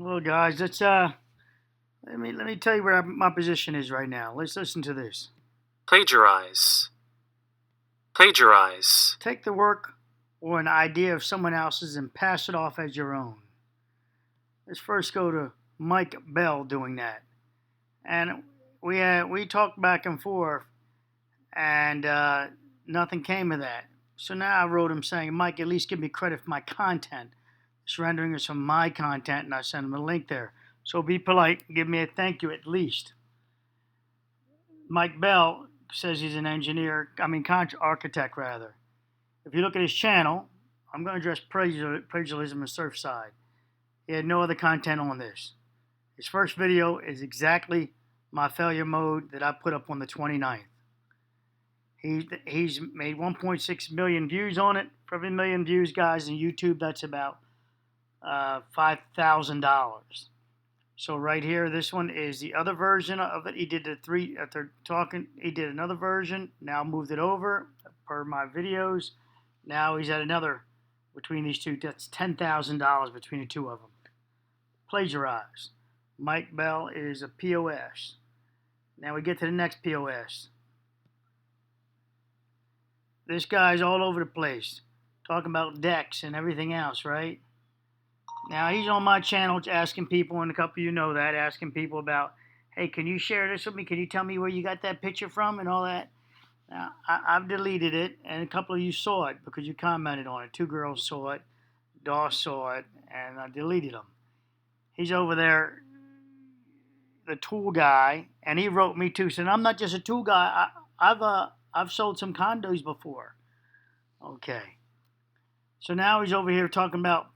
Well, guys, let me tell you where my position is right now. Let's listen to this. Plagiarize. Plagiarize. Take the work or an idea of someone else's and pass it off as your own. Let's first go to Mike Bell doing that, and we talked back and forth, and nothing came of that. So now I wrote him saying, Mike, at least give me credit for my content. This rendering is from my content, and I sent him a link there. So be polite, give me a thank you at least. Mike Bell says he's an engineer, architect rather. If you look at his channel, I'm going to address plagiarism and Surfside. He had no other content on this. His first video is exactly my failure mode that I put up on the 29th. He's made 1.6 million views on it. For every million views, guys, in YouTube, that's about $5,000. So right here, this one is the other version of it. He did he did another version, now moved it over per my videos. Now he's at another, between these two, that's $10,000 between the two of them. Plagiarized. Mike Bell is a POS. Now we get to the next POS. This guy's all over the place, talking about decks and everything else, right? Now he's on my channel asking people, and a couple of you know that, asking people about, hey, can you share this with me? Can you tell me where you got that picture from and all that? Now, I've deleted it, and a couple of you saw it because you commented on it. Two girls saw it, Doss saw it, and I deleted them. He's over there, the tool guy, and he wrote me too, saying, I'm not just a tool guy. I've sold some condos before. Okay. So now he's over here talking about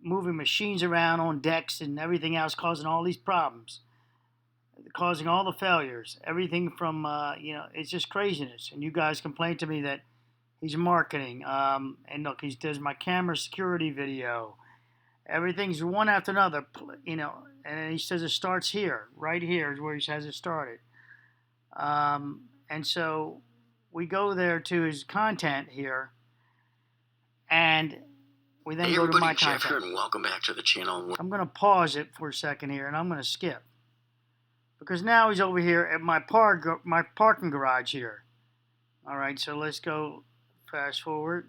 moving machines around on decks and everything else, causing all these problems, causing all the failures, everything from, it's just craziness. And you guys complain to me that he's marketing. And look, he does my camera security video. Everything's one after another, and he says it starts here. Right here is where he says it started. And so we go there to his content here, and we then go to my content. Jeff here, and welcome back to the channel. I'm going to pause it for a second here, and I'm going to skip. Because now he's over here at my parking garage here. All right, so let's go fast forward.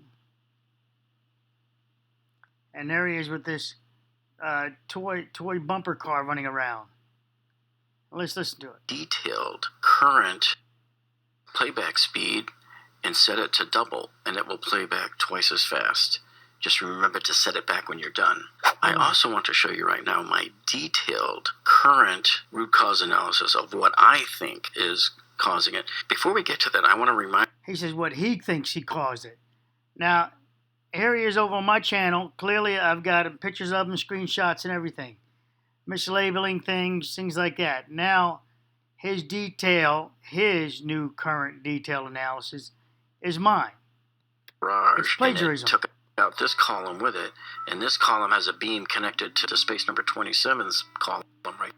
And there he is with this toy bumper car running around. Let's listen to it. Detailed current playback speed and set it to double, and it will play back twice as fast. Just remember to set it back when you're done. I also want to show you right now my detailed current root cause analysis of what I think is causing it. Before we get to that, I want to remind... He says what he thinks he caused it. Now, here he is over on my channel. Clearly, I've got pictures of him, screenshots, and everything. Mislabeling things like that. Now, his new current detail analysis is mine. It's plagiarism. Took out this column with it, and this column has a beam connected to the space number 27's column right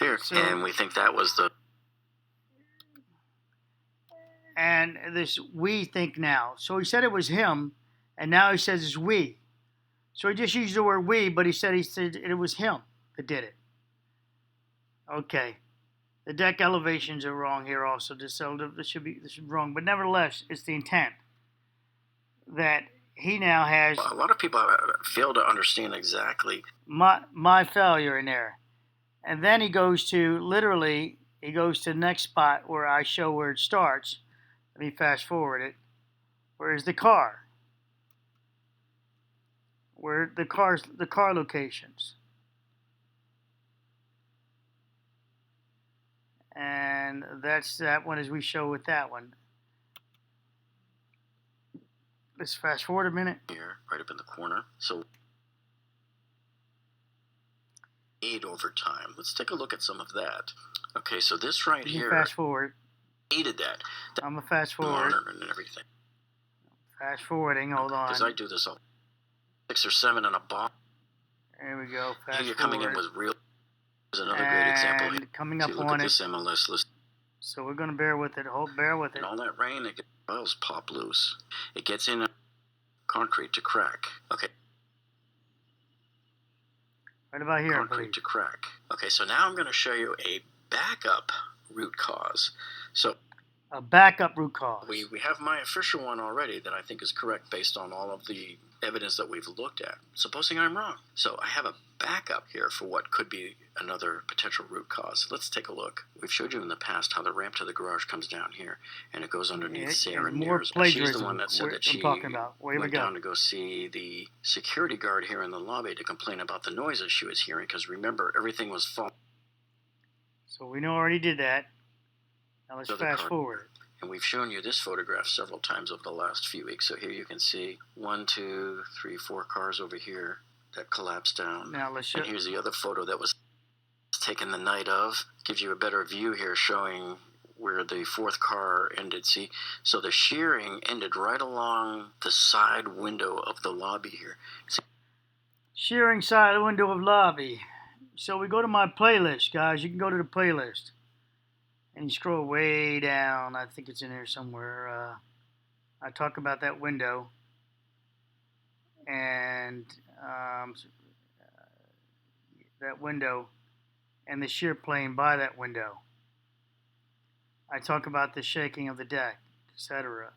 there, and we think that was the... And this we think now. So he said it was him, and now he says it's we. So he just used the word we, but he said it was him that did it. Okay. The deck elevations are wrong here also. This should be wrong. But nevertheless, it's the intent that he now has... A lot of people fail to understand exactly my failure in there. And then he goes to the next spot where I show where it starts. Let me fast forward it. Where is the car? Where the car locations. And that's that one as we show with that one. Let's fast forward a minute. Here, right up in the corner. So, aid over time. Let's take a look at some of that. Okay, so this right here. Fast forward. Aided that. I'm gonna fast forward. And everything. Fast forwarding. Hold on. Because I do this all 6 or 7 in a box. There we go. Fast here you're coming forward. in with real. There's another great example here. Coming up look on at it. This MLS list. So we're gonna bear with it. Bear with it. And all that rain, files pop loose. It gets in concrete to crack. Okay. Right about here, I concrete believe. to crack. Okay, so now I'm going to show you a backup root cause. So A backup root cause. we have my official one already that I think is correct based on all of the evidence that we've looked at. Supposing I'm wrong. So I have a backup here for what could be another potential root cause. Let's take a look. We've showed you in the past how the ramp to the garage comes down here and it goes underneath Sarah Neer's. She's the one that said that she went down to go see the security guard here in the lobby to complain about the noises she was hearing, because remember, everything was falling. So we know already did that. Now let's fast forward. And we've shown you this photograph several times over the last few weeks. So here you can see 1, 2, 3, 4 cars over here that collapsed down. Now let's show. And here's the other photo that was taken the night of. Gives you a better view here, showing where the 4th car ended. See, so the shearing ended right along the side window of the lobby here. See? Shearing side window of lobby. So we go to my playlist, guys. You can go to the playlist. And you scroll way down. I think it's in here somewhere. I talk about that window. And that window and the shear plane by that window. I talk about the shaking of the deck, etc.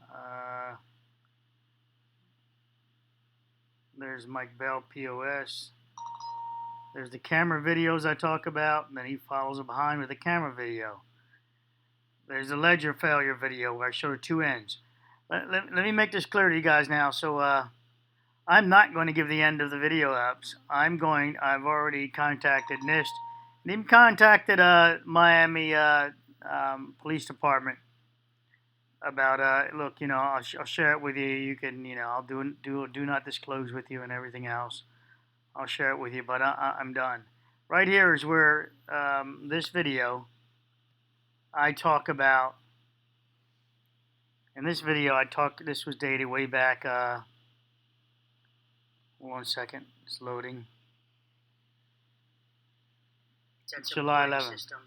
There's Mike Bell, POS. There's the camera videos I talk about, and then he follows it behind with the camera video. There's a ledger failure video where I show the 2 ends. Let me make this clear to you guys now. So I'm not going to give the end of the video ups. I've already contacted NIST and even contacted Miami Police Department about look, I'll share it with you. You can, I'll do not disclose with you and everything else. I'll share it with you, but I'm done. Right here is where this video I talk about. In this video, this was dated way back. Hold on a second, it's loading. July 11th. System.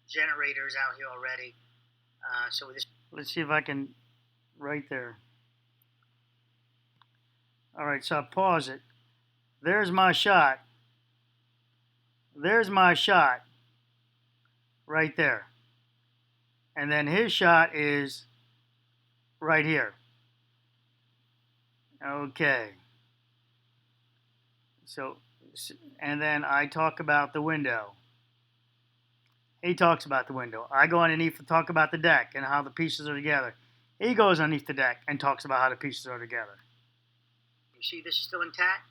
Generators out here already. So let's see if I can, right there. All right, so I pause it. There's my shot. There's my shot. Right there. And then his shot is right here. Okay. So, and then I talk about the window. He talks about the window. I go underneath to talk about the deck and how the pieces are together. He goes underneath the deck and talks about how the pieces are together. You see this is still intact?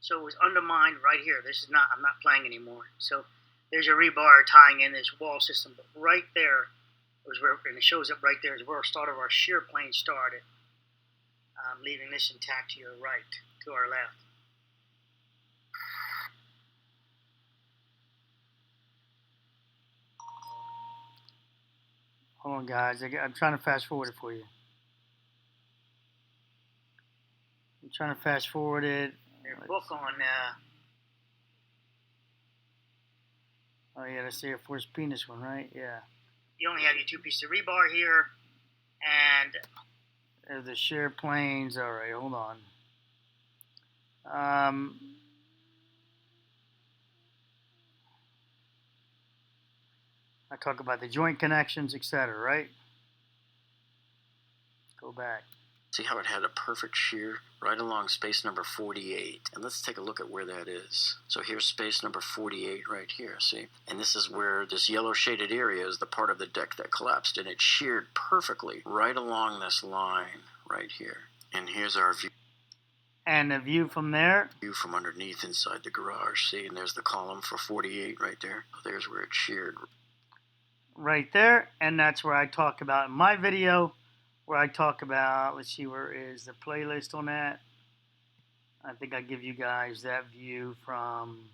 So it was undermined right here. I'm not playing anymore. So there's a rebar tying in this wall system. But right there was where, and it shows up right there, is where our shear plane started. Leaving this intact to your right, to our left. Hold on, guys. I'm trying to fast forward it for you. I'm trying to fast forward it. Their book on. Oh yeah, that's the Air Force penis one, right? Yeah. You only have your 2 pieces of rebar here, and there's the shear planes. All right, hold on. I talk about the joint connections, etc. Right? Go back. See how it had a perfect shear right along space number 48. And let's take a look at where that is. So here's space number 48 right here, see? And this is where this yellow shaded area is the part of the deck that collapsed. And it sheared perfectly right along this line right here. And here's our view. And the view from there? View from underneath inside the garage, see? And there's the column for 48 right there. There's where it sheared. Right there. And that's where I talk about in my video. Where I talk about, let's see, where is the playlist on that? I think I give you guys that view from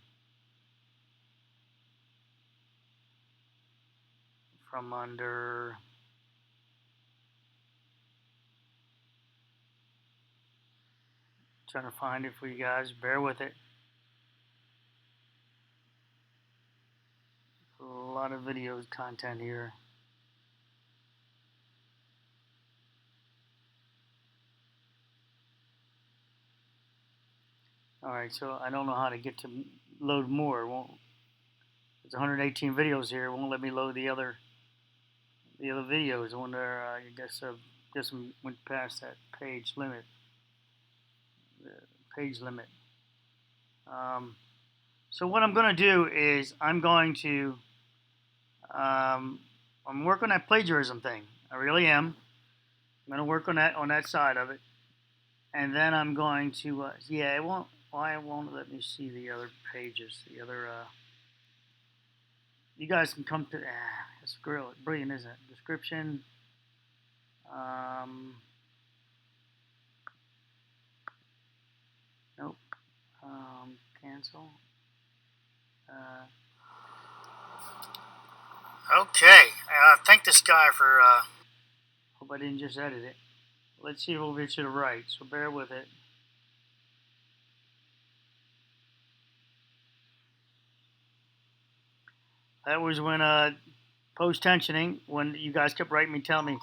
under. Trying to find it for you guys. Bear with it. A lot of videos content here. All right, so I don't know how to get to load more. It won't. There's 118 videos here. It won't let me load the other videos. I wonder. I guess I went past that page limit. The page limit. So what I'm going to do is I'm working on that plagiarism thing. I really am. I'm going to work on that side of it, and then I'm going to yeah. It won't. Why won't it let me see the other pages? The other. You guys can come to. It's brilliant, isn't it? Description. Nope. Cancel. Okay. Thank this guy for. Hope I didn't just edit it. Let's see if we'll get you to right. So bear with it. That was when post-tensioning, when you guys kept writing me, telling me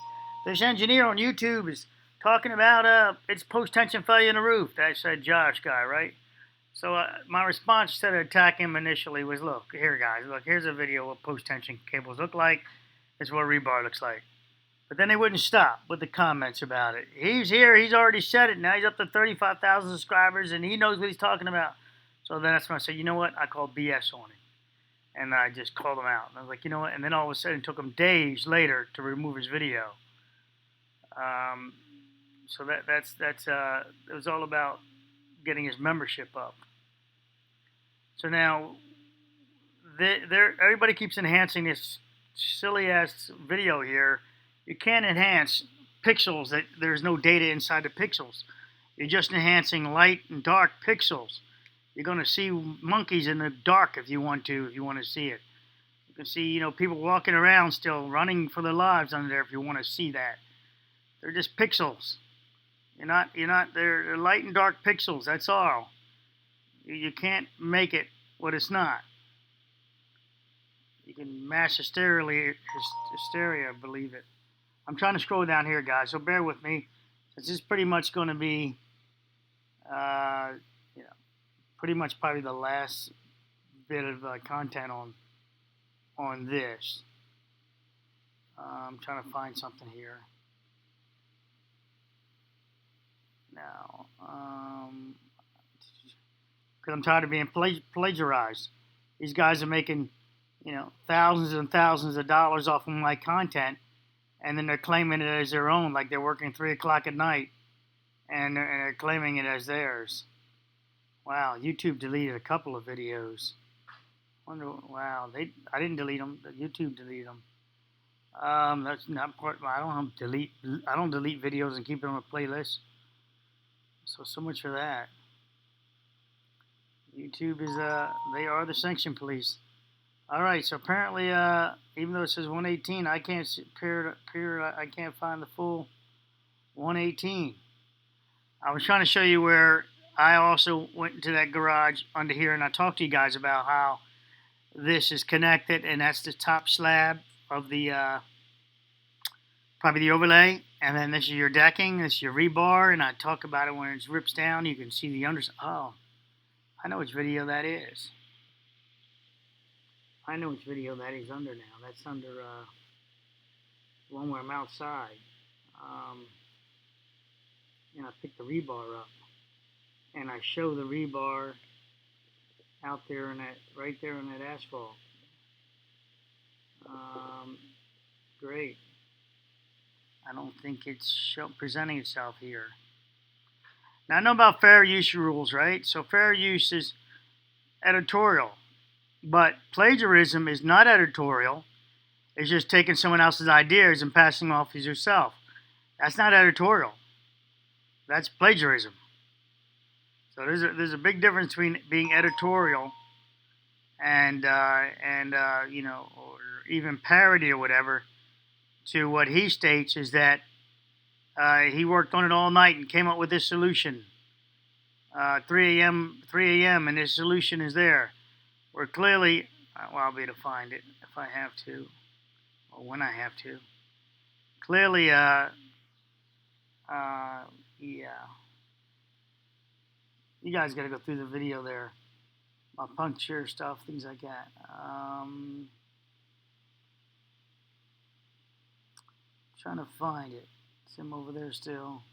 this engineer on YouTube is talking about it's post-tension failure in the roof. That's that Josh guy, right? So my response, instead of attacking him initially, was, look, here, guys, look, here's a video of what post-tension cables look like. This is what rebar looks like. But then they wouldn't stop with the comments about it. He's here. He's already said it. Now he's up to 35,000 subscribers, and he knows what he's talking about. So then that's when I said, you know what? I called BS on it. And I just called him out. And I was like, you know what? And then all of a sudden, it took him days later to remove his video. So it was all about getting his membership up. So now, everybody keeps enhancing this silly ass video here. You can't enhance pixels that there's no data inside the pixels. You're just enhancing light and dark pixels. You're going to see monkeys in the dark if you want to see it. You can see, people walking around still running for their lives under there if you want to see that. They're just pixels. They're light and dark pixels, that's all. You can't make it what it's not. You can mass hysteria, believe it. I'm trying to scroll down here, guys, so bear with me. This is pretty much going to be, pretty much probably the last bit of content on this. I'm trying to find something here. Now, because I'm tired of being plagiarized. These guys are making, thousands and thousands of dollars off of my content, and then they're claiming it as their own, like they're working 3 o'clock at night, and they're claiming it as theirs. Wow, YouTube deleted a couple of videos. Wow, I didn't delete them. YouTube deleted them. That's not part. I don't delete videos and keep them on a playlist. So much for that. YouTube is they are the sanction police. All right, so apparently, even though it says 118, I can't I can't find the full 118. I was trying to show you where I also went into that garage under here, and I talked to you guys about how this is connected, and that's the top slab of the probably the overlay, and then this is your decking, this is your rebar, and I talk about it when it rips down. You can see the underside. Oh, I know which video that is. I know which video that is under now. That's under the one where I'm outside. And I pick the rebar up, and I show the rebar out there in that, right there in that asphalt. Great. I don't think it's presenting itself here. Now I know about fair use rules, right? So fair use is editorial, but plagiarism is not editorial. It's just taking someone else's ideas and passing off as yourself. That's not editorial. That's plagiarism. So there's a big difference between being editorial and or even parody or whatever, to what he states is that he worked on it all night and came up with this solution. 3 a.m. and his solution is there. Where clearly, I'll be able to find it if I have to, or when I have to. Clearly, yeah. You guys got to go through the video there. My puncture stuff, things like that. Trying to find it. See him over there still.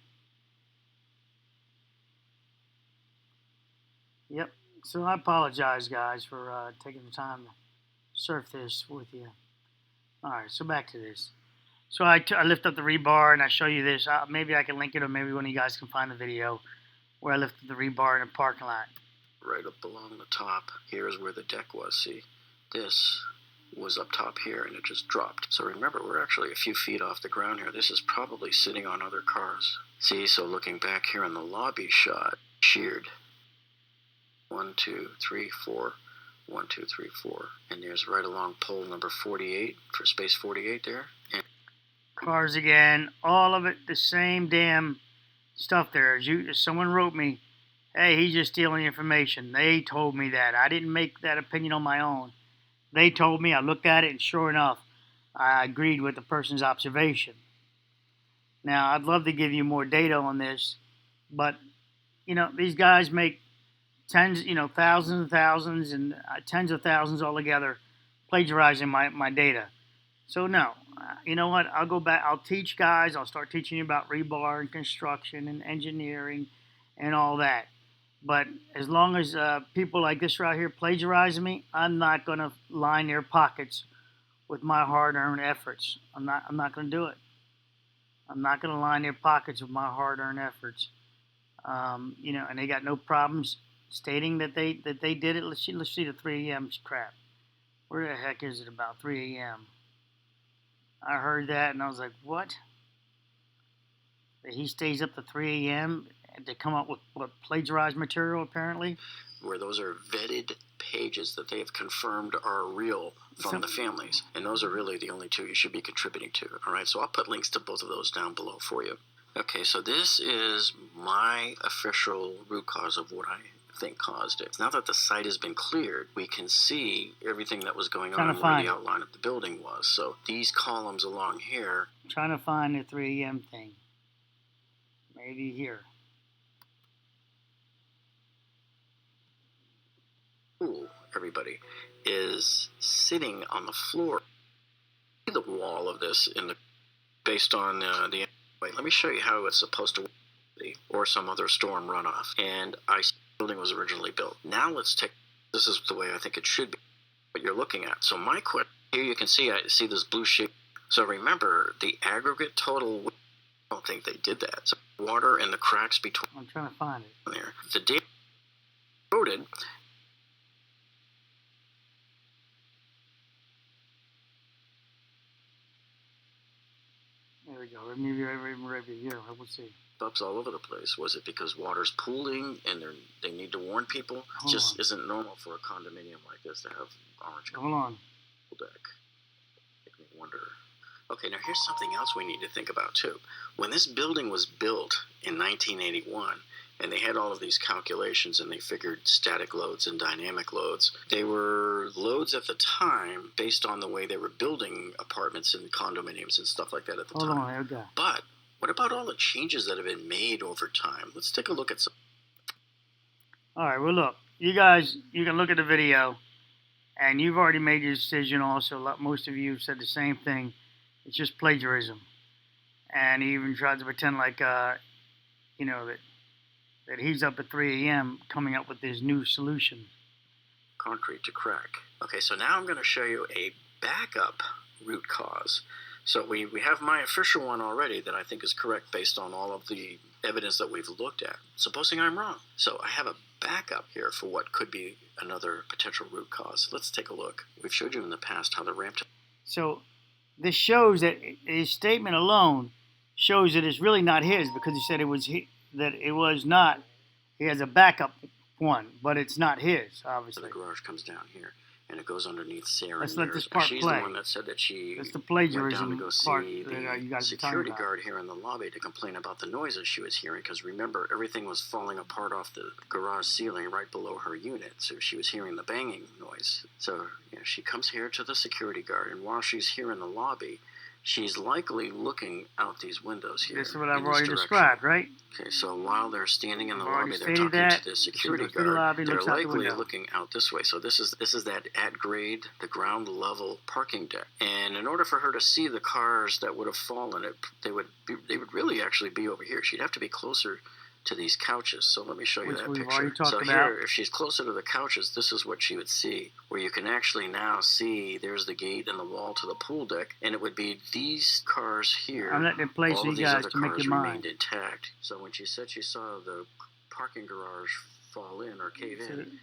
Yep. So I apologize, guys, for taking the time to surf this with you. All right, so back to this. So I lift up the rebar and I show you this. Maybe I can link it, or maybe one of you guys can find the video where I lifted the rebar in a parking lot. Right up along the top, here is where the deck was. See, this was up top here and it just dropped. So remember, we're actually a few feet off the ground here. This is probably sitting on other cars. See, so looking back here in the lobby shot, sheared. 1, 2, 3, 4. 1, 2, 3, 4. And there's right along pole number 48 for space 48 there. And cars again, all of it the same damn stuff there. As someone wrote me, hey, he's just stealing information. They told me that. I didn't make that opinion on my own. They told me. I looked at it, and sure enough, I agreed with the person's observation. Now, I'd love to give you more data on this, but, these guys make tens, thousands and thousands and tens of thousands altogether plagiarizing my data. So, no, you know what? I'll go back. I'll teach guys. I'll start teaching you about rebar and construction and engineering and all that. But as long as people like this right here plagiarizing me, I'm not going to line their pockets with my hard-earned efforts. I'm not going to do it. I'm not going to line their pockets with my hard-earned efforts. And they got no problems stating that they did it. Let's see the 3 a.m. crap. Where the heck is it about 3 a.m.? I heard that and I was like, what? That he stays up to 3 a.m. to come up with plagiarized material, apparently? Where those are vetted pages that they have confirmed are real from the families. And those are really the only two you should be contributing to. All right, so I'll put links to both of those down below for you. Okay, so this is my official root cause of what I think caused it. Now that the site has been cleared, we can see everything that was going on and where the outline of the building was. So these columns along here. I'm trying to find the 3 a.m. thing. Maybe here. Everybody is sitting on the floor. The wall of this based on the. Wait, let me show you how it's supposed to be, or some other storm runoff. And the building was originally built. Now let's take. This is the way I think it should be. What you're looking at. So my question here, you can see I see this blue shape. So remember the aggregate total. I don't think they did that. So water and the cracks between. I'm trying to find it. There, the data quoted. There we go. Maybe here. We'll see. Ups all over the place. Was it because water's pooling and they need to warn people? It just isn't normal for a condominium like this to have orange. Hold on. Deck. Make me wonder. Okay, now here's something else we need to think about too. When this building was built in 1981, and they had all of these calculations and they figured static loads and dynamic loads. They were loads at the time based on the way they were building apartments and condominiums and stuff like that at the time. Hold on, okay. But what about all the changes that have been made over time? Let's take a look at some. All right, well, look, you guys, you can look at the video, and you've already made your decision also. Most of you have said the same thing. It's just plagiarism. And he even tried to pretend like, that he's up at 3 a.m. coming up with this new solution. Concrete to crack. Okay, so now I'm going to show you a backup root cause. So we have my official one already that I think is correct based on all of the evidence that we've looked at. Supposing I'm wrong. So I have a backup here for what could be another potential root cause. Let's take a look. We've showed you in the past how the ramp... So this shows that his statement alone shows that it's really not his, because he said it was not. He has a backup one, but it's not his, obviously. So the garage comes down here, and it goes underneath Sarah. Let's let this part She's play. the one that said that she That's the plagiarism went down to go part see that you guys the security guard here in the lobby to complain about the noises she was hearing, because remember, everything was falling apart off the garage ceiling right below her unit, so she was hearing the banging noise. So she comes here to the security guard, and while she's here in the lobby, she's likely looking out these windows here. This is what I've in this already direction. described, right? Okay, so while they're standing in the I've already lobby, they're stated talking that. to the security She goes through the guard. lobby, They're looks out the likely window. looking out this way. So this is that at grade, the ground level parking deck. And in order for her to see the cars that would have fallen, they would really actually be over here. She'd have to be closer to these couches. So let me show you Which that we've picture. already talked So about. here, if she's closer to the couches, this is what she would see, where you can actually now see there's the gate and the wall to the pool deck, and it would be these cars here. I'm letting it play all so of you these guys other can make cars your mind. remained intact. So when she said she saw the parking garage fall in or cave in,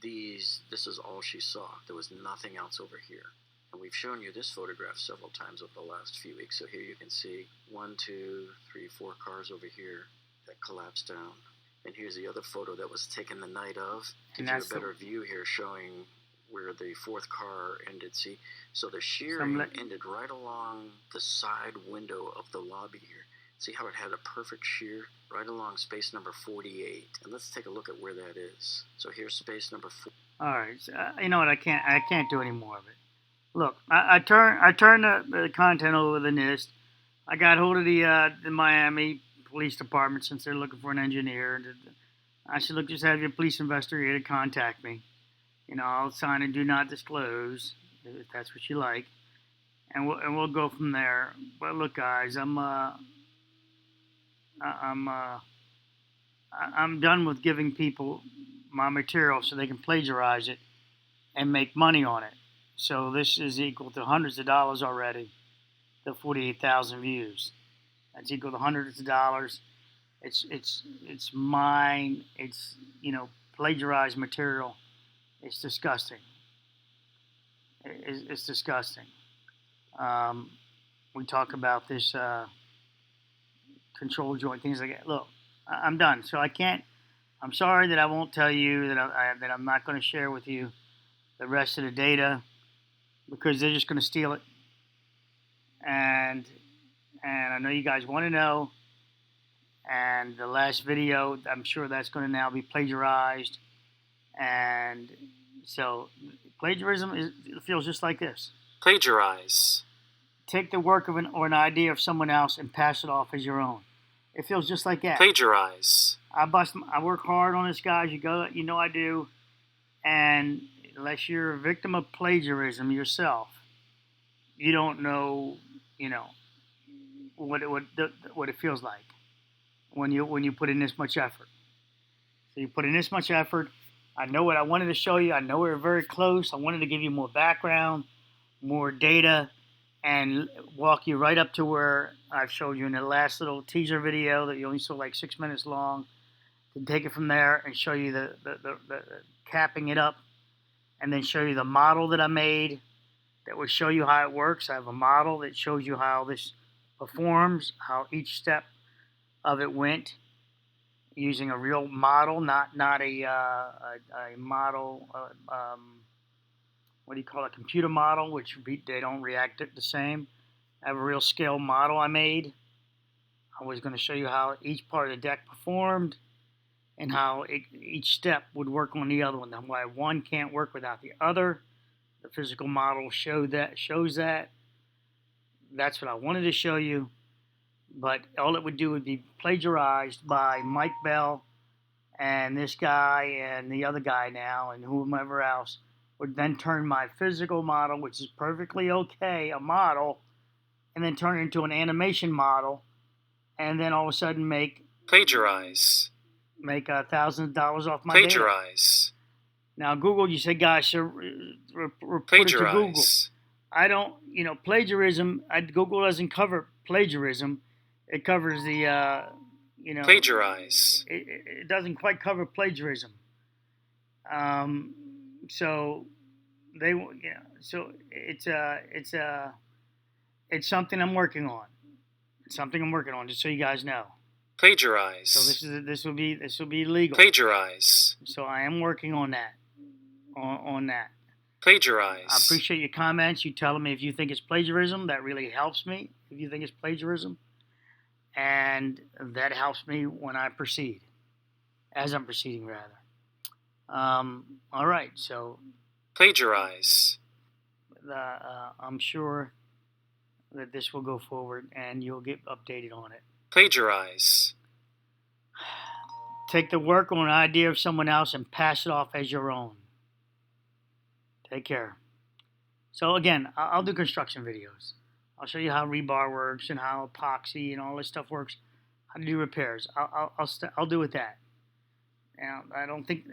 this is all she saw. There was nothing else over here. And we've shown you this photograph several times over the last few weeks. So here you can see 1, 2, 3, 4 cars over here that collapsed down. And here's the other photo that was taken the night of. Gives you a better view here showing where the 4th car ended. See, so the shearing ended right along the side window of the lobby here. See how it had a perfect shear right along space number 48. And let's take a look at where that is. So here's space number 4. All right, so, you know what? I can't do any more of it. Look, I turned the content over to the NIST. I got hold of the Miami Police Department since they're looking for an engineer. I said, look, just have your police investigator contact me. You know, I'll sign a do not disclose if that's what you like, and we'll go from there. But look, guys, I'm done with giving people my material so they can plagiarize it and make money on it. So this is equal to hundreds of dollars already. The 48,000 views. That's equal to hundreds of dollars. It's mine. It's, you know, plagiarized material. It's disgusting. It's disgusting. We talk about this control joint, things like that. Look, I'm done. So I can't. I'm sorry that I won't tell you that that I'm not going to share with you the rest of the data because they're just going to steal it. And I know you guys want to know. And the last video, I'm sure that's going to now be plagiarized. And so plagiarism feels just like this. Plagiarize. Take the work of or an idea of someone else and pass it off as your own. It feels just like that. Plagiarize. I work hard on this, guys. You know I do. And unless you're a victim of plagiarism yourself, you don't know, you know, what it feels like when you put in this much effort. So you put in this much effort. I know what I wanted to show you. I know we were very close. I wanted to give you more background, more data, and walk you right up to where I've showed you in the last little teaser video that you only saw like 6 minutes long. To take it from there and show you the capping it up, and then show you the model that I made that will show you how it works. I have a model that shows you how this performs, how each step of it went, using a real model, not a model. What do you call it? A computer model, which they don't react the same. I have a real scale model I made. I was going to show you how each part of the deck performed and how each step would work on the other one, and why one can't work without the other. The physical model shows that. That's what I wanted to show you, but all it would do would be plagiarized by Mike Bell and this guy and the other guy now and whomever else would then turn my physical model, which is perfectly okay, a model, and then turn it into an animation model, and then all of a sudden make Plagiarize. Make $1,000 off my Plagiarize. data. Now Google, you say, guys, report it to Google. I don't, you know, plagiarism. Google doesn't cover plagiarism. It covers the, you know, Plagiarize. It doesn't quite cover plagiarism. So they, you know, so it's something I'm working on. It's something I'm working on, just so you guys know. Plagiarize. So this will be legal. Plagiarize. So I am working on that. On that. Plagiarize. I appreciate your comments. You telling me if you think it's plagiarism. That really helps me if you think it's plagiarism. And that helps me when I proceed. As I'm proceeding, rather. All right, so Plagiarize. I'm sure that this will go forward and you'll get updated on it. Plagiarize. Take the work or an idea of someone else and pass it off as your own. Take care. So again, I'll do construction videos. I'll show you how rebar works and how epoxy and all this stuff works. How to do repairs. I'll do with that. Now, I don't think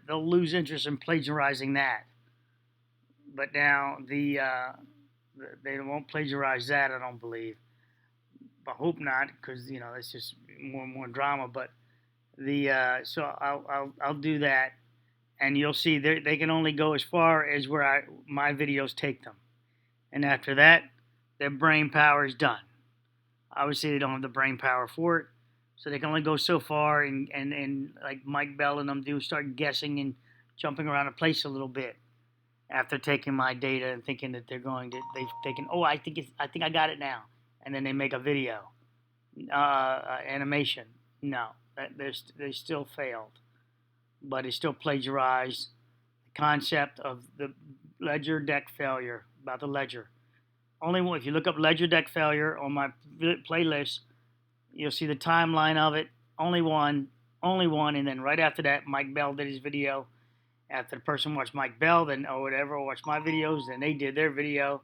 they'll lose interest in plagiarizing that. But now they won't plagiarize that. I don't believe. I hope not, because that's just more and more drama. But so I'll do that, and you'll see they can only go as far as where my videos take them, and after that, their brain power is done. Obviously, they don't have the brain power for it, so they can only go so far. And like Mike Bell and them do, start guessing and jumping around the place a little bit after taking my data and thinking that they're going to. They've taken. Oh, I think I got it now. And then they make a video, animation. No, they still failed, but it's still plagiarized. The concept of the ledger deck failure, about the ledger. Only one, if you look up ledger deck failure on my playlist, you'll see the timeline of it. Only one, and then right after that, Mike Bell did his video. After the person watched Mike Bell, then or whatever, watched my videos, then they did their video.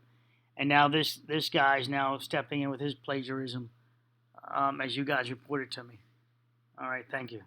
And now this guy's now stepping in with his plagiarism, as you guys reported to me. All right, thank you.